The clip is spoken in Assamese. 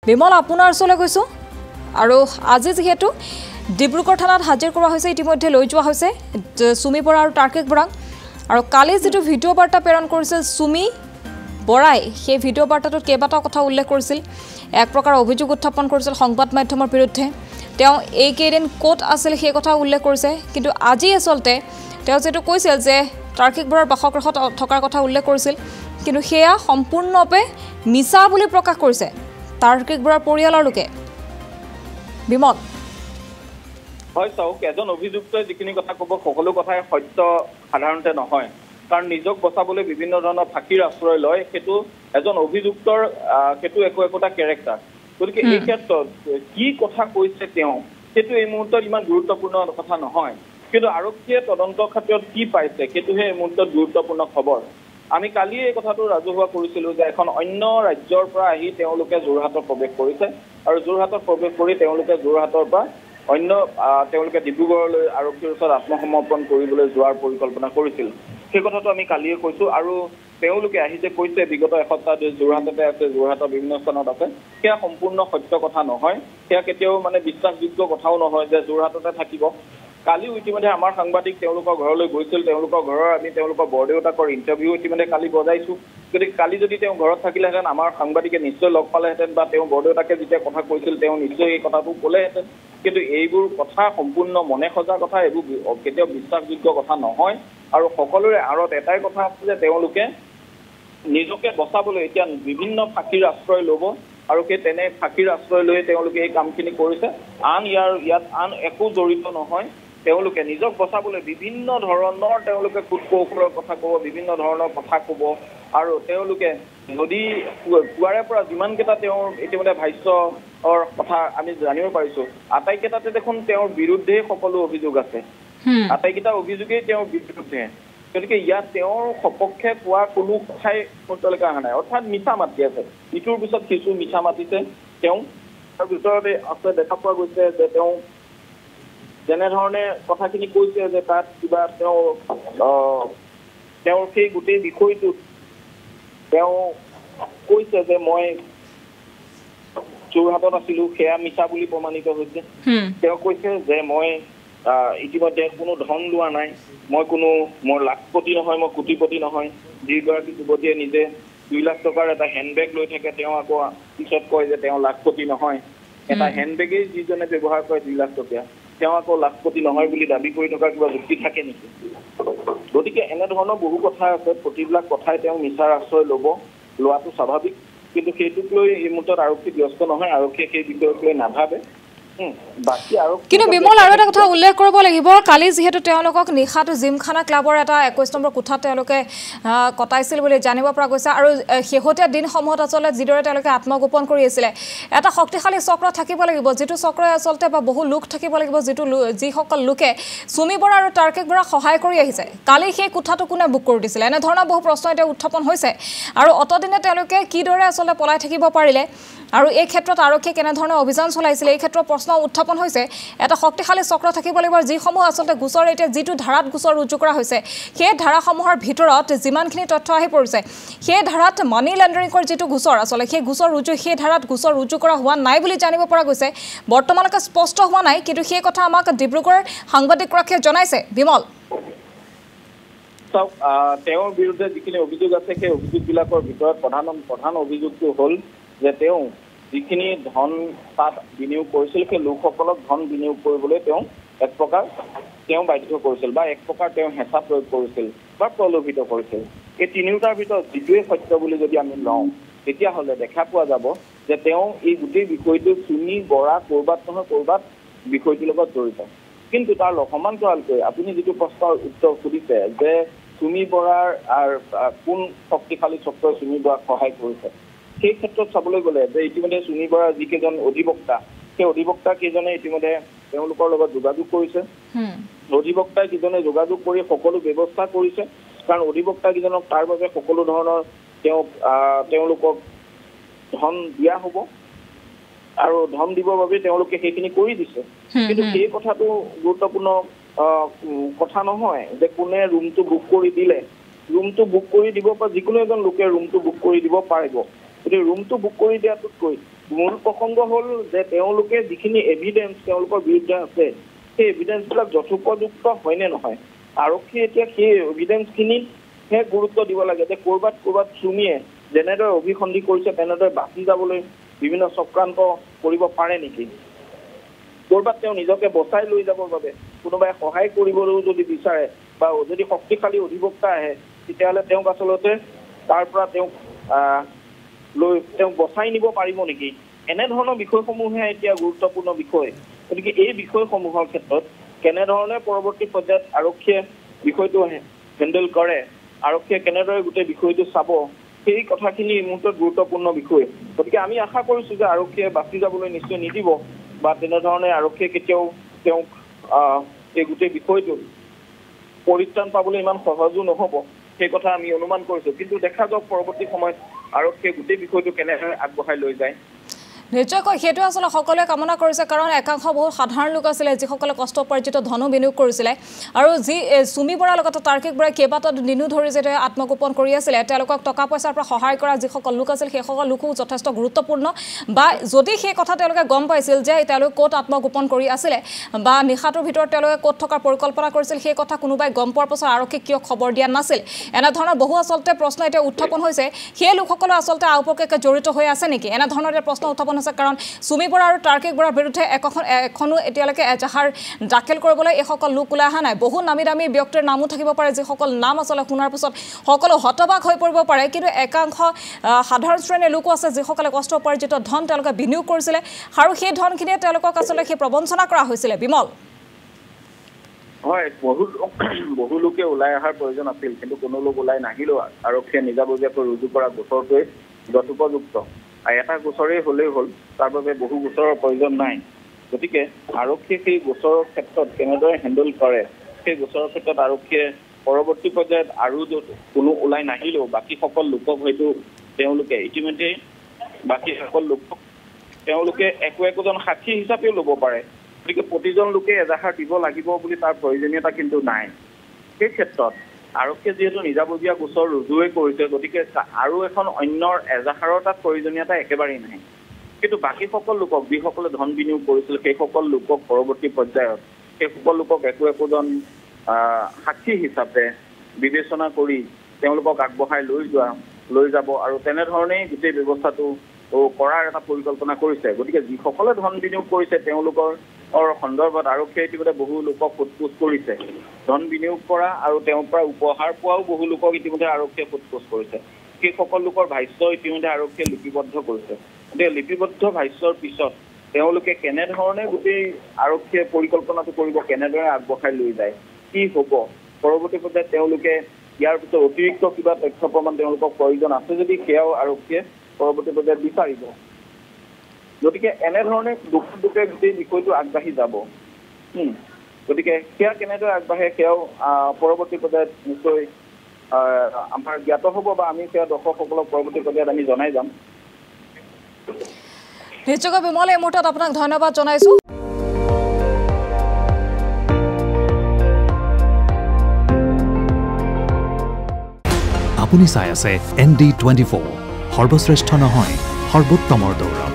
বিমল আপোনাৰ ওচৰলৈ গৈছোঁ আৰু আজি যেহেতু ডিব্ৰুগড় থানাত হাজিৰ কৰা হৈছে ইতিমধ্যে লৈ যোৱা হৈছে সুমি বৰা আৰু তাৰ্কিক বৰাক আৰু কালি যেটো ভিডিঅ' বাৰ্তা প্ৰেৰণ কৰিছিল সুমি বৰাই সেই ভিডিঅ' বাৰ্তাটোত কেইবাটাও কথা উল্লেখ কৰিছিল এক প্ৰকাৰ অভিযোগ উত্থাপন কৰিছিল সংবাদ মাধ্যমৰ বিৰুদ্ধে তেওঁ এই কেইদিন কোট আছিল সেই কথা উল্লেখ কৰিছে কিন্তু আজি আসলতে তেওঁ যেটো কৈছিল যে তাৰ্কিক বৰাৰ বাসগৃহত থকাৰ কথা উল্লেখ কৰিছিল কিন্তু সেয়া সম্পূৰ্ণৰূপে মিছা বুলি প্ৰকাশ কৰিছে তাৰ্কিক বৰাৰ পৰিয়ালৰ লোকে বিমল হয় চাওক এজন অভিযুক্তই যিখিনি কথা ক'ব সকলো কথাই সত্য সাধাৰণতে নহয় কাৰণ নিজক বচাবলৈ বিভিন্ন ধৰণৰ ফাঁকিৰ আশ্ৰয় লয় সেইটো এজন অভিযুক্তৰ সেইটো একোটা কেৰেক্টাৰ গতিকে এই ক্ষেত্ৰত কি কথা কৈছে তেওঁ সেইটো এই মুহূৰ্তত ইমান গুৰুত্বপূৰ্ণ কথা নহয় কিন্তু আৰক্ষীয়ে তদন্ত ক্ষেত্ৰত কি পাইছে সেইটোহে এই মুহূৰ্তত গুৰুত্বপূৰ্ণ খবৰ আমি কালি এই কথাটো ৰাজহুৱা কৰিছিলোঁ যে এখন অন্য ৰাজ্যৰ পৰা আহি তেওঁলোকে যোৰহাটত প্ৰৱেশ কৰিছে আৰু যোৰহাটত প্ৰৱেশ কৰি তেওঁলোকে যোৰহাটৰ পৰা অন্য তেওঁলোকে ডিব্ৰুগড়লৈ আৰক্ষীৰ ওচৰত আত্মসমৰ্পণ কৰিবলৈ যোৱাৰ পৰিকল্পনা কৰিছিল সেই কথাটো আমি কালিয়ে কৈছোঁ আৰু তেওঁলোকে আহি যে কৈছে বিগত এসপ্তাহ যোৰহাটতে আছে যোৰহাটৰ বিভিন্ন স্থানত আছে সেয়া সম্পূৰ্ণ সত্য কথা নহয় সেয়া কেতিয়াও মানে বিশ্বাসযোগ্য কথাও নহয় যে যোৰহাটতে থাকিব কালি ইতিমধ্যে আমাৰ সাংবাদিক তেওঁলোকৰ ঘৰলৈ গৈছিল তেওঁলোকৰ ঘৰৰ আমি তেওঁলোকৰ বৰদেউতাকৰ ইণ্টাৰভিউ ইতিমধ্যে কালি বজাইছোঁ গতিকে কালি যদি তেওঁ ঘৰত থাকিলেহেঁতেন আমাৰ সাংবাদিকে নিশ্চয় লগ পালেহেঁতেন বা তেওঁ বৰদেউতাকে যেতিয়া কথা কৈছিল তেওঁ নিশ্চয় এই কথাটো ক'লেহেঁতেন কিন্তু এইবোৰ কথা সম্পূৰ্ণ মনে সজা কথা এইবোৰ কেতিয়াও বিশ্বাসযোগ্য কথা নহয় আৰু সকলোৰে আঁৰত এটাই কথা আছে যে তেওঁলোকে নিজকে বচাবলৈ এতিয়া বিভিন্ন ফাঁকিৰ আশ্ৰয় ল'ব আৰু সেই তেনে ফাঁকিৰ আশ্ৰয় লৈ তেওঁলোকে এই কামখিনি কৰিছে ইয়াত আন একো জড়িত নহয় তেওঁলোকে নিজক বচাবলৈ বিভিন্ন ধৰণৰ তেওঁলোকে কূটকৌশলৰ কথা ক'ব বিভিন্ন ধৰণৰ কথা ক'ব আৰু তেওঁলোকে যদি পুৱাৰে পৰা যিমানকেইটা তেওঁৰ ইতিমধ্যে ভাষ্যৰ কথা আমি জানিব পাৰিছোঁ আটাইকেইটাতে দেখোন তেওঁৰ বিৰুদ্ধেই সকলো অভিযোগ আছে আটাইকেইটা অভিযোগেই তেওঁৰ বিৰুদ্ধে গতিকে ইয়াত তেওঁৰ সপক্ষে কোৱা কোনো কথাই মুহূৰ্তলৈকে অহা নাই অৰ্থাৎ মিছা মাতি আছে ইটোৰ পিছত কিছু মিছা মাতিছে তেওঁ তাৰ ভিতৰতে আছে দেখা পোৱা গৈছে যে তেওঁ যেনেধৰণে কথাখিনি কৈছে যে তাত কিবা তেওঁৰ সেই গোটেই বিষয়টোত তেওঁ কৈছে যে মই যোৰহাটত আছিলোঁ সেয়া মিছা বুলি প্ৰমাণিত হৈছে তেওঁ কৈছে যে মই ইতিমধ্যে কোনো ধন লোৱা নাই মই লাখপতি নহয় মই কোটিপতি নহয় যিগৰাকী যুৱতীয়ে নিজে 2 লাখ টকাৰ এটা হেণ্ডবেগ লৈ থাকে তেওঁ আকৌ পিছত কয় যে তেওঁ লাখপতি নহয় এটা হেণ্ডবেগেই যিজনে ব্যৱহাৰ কৰে 2 লাখ টকীয়া তেওঁ আকৌ লাখপতি নহয় বুলি দাবী কৰি থকা কিবা যুক্তি থাকে নেকি গতিকে এনেধৰণৰ বহু কথা আছে প্ৰতিবিলাক কথাই তেওঁ মিছাৰ আশ্ৰয় লোৱাটো স্বাভাৱিক কিন্তু সেইটোক লৈ এই মুহূৰ্তত আৰক্ষী ব্যস্ত নহয় আৰক্ষীয়ে সেই বিষয়ক লৈ নাভাবে কিন্তু বিমল আৰু এটা কথা উল্লেখ কৰিব লাগিব কালি যেহেতু তেওঁলোকক নিশাটো জিমখানা ক্লাবৰ এটা 21 নম্বৰ কোঠাত তেওঁলোকে কটাইছিল বুলি জানিব পৰা গৈছে আৰু শেহতীয়া দিনসমূহত আচলতে যিদৰে তেওঁলোকে আত্মগোপন কৰি আছিলে এটা শক্তিশালী চক্ৰ থাকিব লাগিব যিটো চক্ৰই আচলতে বা বহু লোক থাকিব লাগিব যিসকল লোকে সুমি বৰা আৰু তাৰ্কিক বৰা সহায় কৰি আহিছে কালি সেই কোঠাটো কোনে বুক কৰি দিছিলে এনেধৰণৰ বহু প্ৰশ্ন এতিয়া উত্থাপন হৈছে আৰু অতদিনে তেওঁলোকে কিদৰে আচলতে পলাই থাকিব পাৰিলে আৰু এই ক্ষেত্ৰত আৰক্ষীয়ে কেনেধৰণৰ অভিযান চলাইছিল এই ক্ষেত্ৰত প্ৰশ্ন উত্থাপন হৈছে এটা শক্তিশালী চক্ৰ থাকিব লাগিব যিসমূহ আচলতে গোচৰ এতিয়া যিটো ধাৰাত গোচৰ ৰুজু কৰা হৈছে সেই ধাৰাসমূহৰ ভিতৰত যিমানখিনি তথ্য আহি পৰিছে সেই ধাৰাত মানি লণ্ডাৰিঙৰ যিটো গোচৰ আচলতে সেই গোচৰ ৰুজু সেই ধাৰাত গোচৰ ৰুজু কৰা হোৱা নাই বুলি জানিব পৰা গৈছে বৰ্তমানলৈকে স্পষ্ট হোৱা নাই কিন্তু সেই কথা আমাক ডিব্ৰুগড় সাংবাদিকগৰাকীয়ে জনাইছে বিমল চাওক তেওঁৰ বিৰুদ্ধে যিখিনি অভিযোগ আছে সেই অভিযোগবিলাকৰ ভিতৰত প্ৰধান অভিযোগটো হ'ল যে তেওঁ যিখিনি ধন তাত বিনিয়োগ কৰিছিল সেই লোকসকলক ধন বিনিয়োগ কৰিবলৈ তেওঁ এক প্ৰকাৰ বাধ্য কৰিছিল বা এক প্ৰকাৰ তেওঁ হেঁচা প্ৰয়োগ কৰিছিল বা প্ৰলোভিত কৰিছিল এই তিনিওটাৰ ভিতৰত যিটোৱে সত্য বুলি যদি আমি লওঁ তেতিয়াহ'লে দেখা পোৱা যাব যে তেওঁ এই গোটেই বিষয়টো সুমি বৰা ক'ৰবাত নহয় ক'ৰবাত বিষয়টোৰ লগত জড়িত কিন্তু তাৰ সমান্তৰালকৈ আপুনি যিটো প্ৰশ্নৰ উত্তৰ সুধিছে যে সুমি বৰাৰ কোন শক্তিশালী চক্ৰই সুমি বৰাক সহায় কৰিছে সেই ক্ষেত্ৰত চাবলৈ গ'লে যে ইতিমধ্যে সুমি বৰাৰ যিকেইজন অধিবক্তা সেই অধিবক্তা কেইজনে ইতিমধ্যে তেওঁলোকৰ লগত যোগাযোগ কৰিছে অধিবক্তা কেইজনে যোগাযোগ কৰি সকলো ব্যৱস্থা কৰিছে কাৰণ অধিবক্তা কেইজনক তাৰ বাবে সকলো ধৰণৰ তেওঁলোকক ধন দিয়া হ'ব আৰু ধন দিবৰ বাবে তেওঁলোকে সেইখিনি কৰি দিছে কিন্তু সেই কথাটো গুৰুত্বপূৰ্ণ কথা নহয় যে কোনে ৰুমটো বুক কৰি দিলে ৰুমটো বুক কৰি দিব বা যিকোনো এজন লোকে ৰুমটো বুক কৰি দিব পাৰিব গতিকে ৰুমটো বুক কৰি দিয়াটোতকৈ মূল প্ৰসংগ হ'ল যে তেওঁলোকে যিখিনি এভিডেন্স তেওঁলোকৰ বিৰুদ্ধে আছে সেই এভিডেন্সবিলাক যথোপযুক্ত হয়নে নহয়। আৰক্ষীয়ে এতিয়া সেই এভিডেন্সখিনিতহে গুৰুত্ব দিব লাগে যে ক'ৰবাত চুমিয়ে যেনেদৰে অভিসন্ধি কৰিছে তেনেদৰে বাচি যাবলৈ বিভিন্ন চক্ৰান্ত কৰিব পাৰে নেকি, ক'ৰবাত তেওঁ নিজকে বচাই লৈ যাবৰ বাবে কোনোবাই সহায় কৰিবলৈও যদি বিচাৰে বা যদি শক্তিশালী অধিবক্তা আহে তেতিয়াহ'লে তেওঁক আচলতে তাৰ পৰা তেওঁক বচাই নিব পাৰিব নেকি। এনেধৰণৰ বিষয়সমূহে এতিয়া গুৰুত্বপূৰ্ণ বিষয়। গতিকে এই বিষয়সমূহৰ ক্ষেত্ৰত কেনেধৰণে পৰৱৰ্তী পৰ্যায়ত আৰক্ষীয়ে বিষয়টো হেণ্ডেল কৰে, আৰক্ষীয়ে কেনেদৰে গোটেই বিষয়টো চাব, সেই কথাখিনি এই মুহূৰ্তত গুৰুত্বপূৰ্ণ বিষয়। গতিকে আমি আশা কৰিছোঁ যে আৰক্ষীয়ে বাচি যাবলৈ নিশ্চয় নিদিব বা তেনেধৰণে আৰক্ষীয়ে কেতিয়াও তেওঁক এই গোটেই বিষয়টো পৰিত্ৰাণ পাবলৈ ইমান সহজো নহ'ব, সেই কথা আমি অনুমান কৰিছোঁ। কিন্তু দেখা যাওক পৰৱৰ্তী সময়ত আৰক্ষীয়ে গোটেই বিষয়টো কেনেদৰে আগবঢ়াই লৈ যায়। নিশ্চয়কৈ সেইটো আসলে সকলোৱে কামনা কৰিছে, কাৰণ একাংশ বহুত সাধাৰণ লোক আছিলে যিসকলে কষ্টোপাৰ্জিত ধনো বিনিয়োগ কৰিছিলে আৰু যি চুমি বৰাৰ লগতে তাৰ্কিক বৰাই কেইবাটাও দিনো ধৰি যে আত্মগোপন কৰি আছিলে, তেওঁলোকক টকা পইচাৰ পৰা সহায় কৰা যিসকল লোক আছিল সেইসকল লোকো যথেষ্ট গুৰুত্বপূৰ্ণ। বা যদি সেই কথা তেওঁলোকে গম পাইছিল যে তেওঁলোকে ক'ত আত্মগোপন কৰি আছিলে বা নিশাটোৰ ভিতৰত তেওঁলোকে ক'ত থকাৰ পৰিকল্পনা কৰিছিল, সেই কথা কোনোবাই গম পোৱাৰ পাছত আৰক্ষীক কিয় খবৰ দিয়া নাছিল, এনেধৰণৰ বহু আচলতে প্ৰশ্ন এতিয়া উত্থাপন হৈছে। সেই লোকসকলে আচলতে আওপকীয়াকৈ জড়িত হৈ আছে নেকি, এনেধৰণৰ প্ৰশ্ন উত্থাপন হৈছে। কাৰণ চুমি বৰা আৰু তাৰ্কিক বৰাৰ বিৰুদ্ধে এখনো এতিয়ালৈকে এজাহাৰ দাখিল কৰিবলৈ এইসকল লোক ওলাই অহা নাই। বহু নামী দামী ব্যক্তিৰ নামো থাকিব পাৰে যিসকল নাম আচলতে শুনাৰ পিছত সকলো হতবাক হৈ পৰিব পাৰে, কিন্তু একাংশ সাধাৰণ শ্ৰেণীৰ লোকো আছে যিসকলে কষ্ট উপাৰ্জিত ধন তেওঁলোকে বিনিয়োগ কৰিছিলে আৰু সেই ধনখিনিয়ে তেওঁলোকক আচলতে সেই প্ৰবঞ্চনা কৰা হৈছিলে। বিমল, হয়, বহু লোকে ওলাই অহাৰ প্ৰয়োজন আছিল, কিন্তু কোনো লোক ওলাই নাহিলেও আৰক্ষীয়ে নিজাববীয়াকৈ ৰুজু কৰা গোচৰটোৱে যথোপযুক্ত। এটা গোচৰেই হ'লেই হ'ল, তাৰ বাবে বহু গোচৰৰ প্ৰয়োজন নাই। গতিকে আৰক্ষীয়ে সেই গোচৰৰ ক্ষেত্ৰত কেনেদৰে হেণ্ডেল কৰে, সেই গোচৰৰ ক্ষেত্ৰত আৰক্ষীয়ে পৰৱৰ্তী পৰ্যায়ত আৰু কোনো ওলাই নাহিলেও বাকীসকল লোকক হয়তো তেওঁলোকে ইতিমধ্যে বাকীসকল লোকক তেওঁলোকে একোজন সাক্ষী হিচাপেও ল'ব পাৰে। গতিকে প্ৰতিজন লোকে এজাহাৰ দিব লাগিব বুলি তাৰ প্ৰয়োজনীয়তা কিন্তু নাই। সেই ক্ষেত্ৰত আৰক্ষীয়ে যিহেতু নিজাববীয়া গোচৰ ৰুজুৱে কৰিছে, গতিকে আৰু এখন অন্যৰ এজাহাৰৰ তাত প্ৰয়োজনীয়তা একেবাৰেই নাই। কিন্তু বাকীসকল লোকক যিসকলে ধন বিনিয়োগ কৰিছিল সেইসকল লোকক পৰৱৰ্তী পৰ্যায়ত সেইসকল লোকক একোজন সাক্ষী হিচাপে বিবেচনা কৰি তেওঁলোকক আগবঢ়াই লৈ যাব আৰু তেনেধৰণেই গোটেই ব্যৱস্থাটো কৰাৰ এটা পৰিকল্পনা কৰিছে। গতিকে যিসকলে ধন বিনিয়োগ কৰিছে তেওঁলোকৰ সন্দৰ্ভত আৰক্ষীয়ে ইতিমধ্যে বহু লোকক সোধপোছ কৰিছে। ধন বিনিয়োগ কৰা আৰু তেওঁৰ পৰা উপহাৰ পোৱাও বহু লোকক ইতিমধ্যে আৰক্ষীয়ে সোধপোছ কৰিছে। সেইসকল লোকৰ ভাষ্য ইতিমধ্যে আৰক্ষীয়ে লিপিবদ্ধ কৰিছে। গতিকে লিপিবদ্ধ ভাষ্যৰ পিছত তেওঁলোকে কেনেধৰণে গোটেই আৰক্ষীয়ে পৰিকল্পনাটো কৰিব, কেনেদৰে আগবঢ়াই লৈ যায়, কি হ'ব পৰৱৰ্তী পৰ্যায়ত তেওঁলোকে ইয়াৰ পিছত অতিৰিক্ত কিবা তথ্য প্ৰমাণ তেওঁলোকক প্ৰয়োজন আছে যদি সেয়াও আৰক্ষীয়ে পৰৱৰ্তী পৰ্যায়ত বিচাৰিব। গতিকে এনেধৰণে দুখে গোটেই বিষয়টো আগবাঢ়ি যাব। গতিকে সেয়া কেনেদৰে আগবাঢ়ে সেয়াও পৰৱৰ্তী পৰ্যায়ত নিশ্চয় আমাৰ জ্ঞাত হ'ব বা আমি সেয়া দৰ্শকসকলক পৰৱৰ্তী পৰ্যায়ত আমি জনাই যাম। নিশ্চয়কৈ বিমল, এই মুহূৰ্তত আপোনাক ধন্যবাদ জনাইছোঁ। আপুনি চাই আছে ND24, সৰ্বশ্ৰেষ্ঠ নহয় সৰ্বোত্তমৰ দৌৰ।